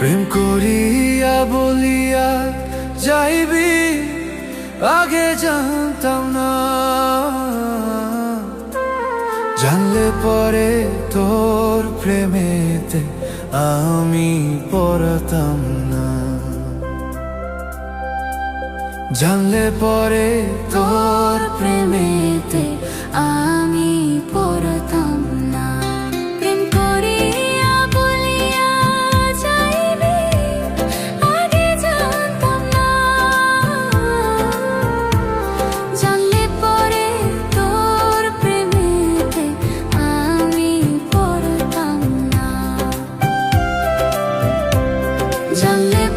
প্রেম করিয়া বলিয়া যাইবি আগে জানতাম না, জানলে পরে তোর প্রেমেতে আমি পড়তাম না, জানলে পরে তোর প্রেমেতে আমি পড়তাম না। জানলে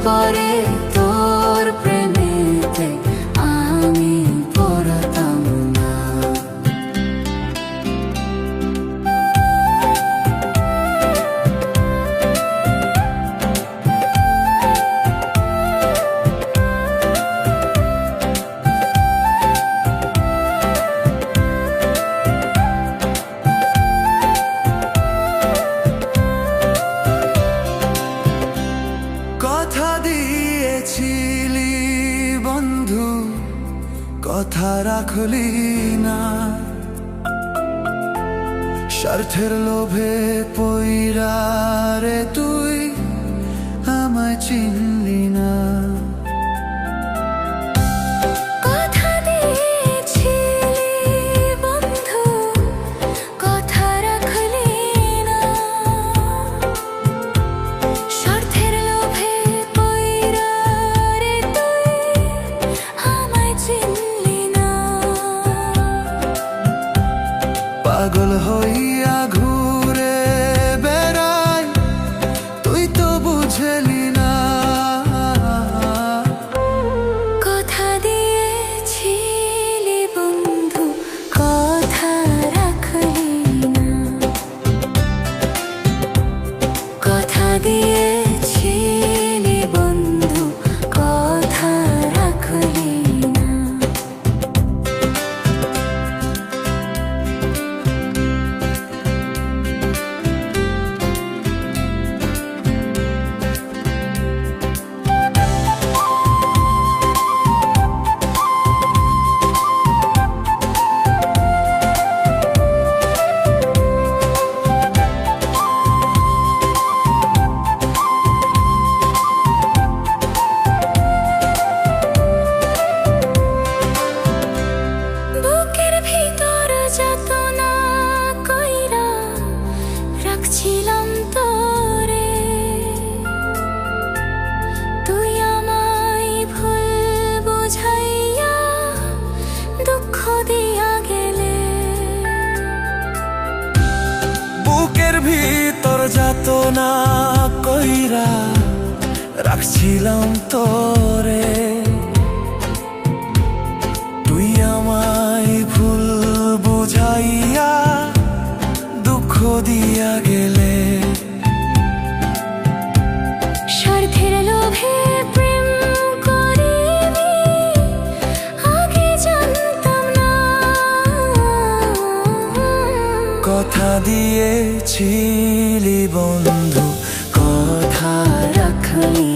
পরে তোর প্রেমেতে আমি পড়তাম না। কথা দিয়েছিলি বন্ধু, কথা রাখলি না, স্বার্থের লোভে পইরা রে তুই আমায় চিনলি না। পাগল হইয়া ঘুরে বেড়াই তুই তো বুঝলি না, কথা দিয়েছিলি বন্ধু কথা রাখলি না, কথা দিয়েছিলি বন্ধু কথা রাখলি না। বুকের ভিতর যাতনা কইরা রাখছিলাম তোরে, তুই আমায় ভুল বুঝাইয়া দুঃখ দিয়া গেলে। বুকের ভিতর যাতনা কইরা রাখছিলাম তোরে, তুই আমায় ভুল বুঝাইয়া দুঃখ দিয়া গেলে। স্বার্থের লোভে প্রেম করিবি আগে জানতাম না, কথা দিয়েছিলি বন্ধু কথা রাখলি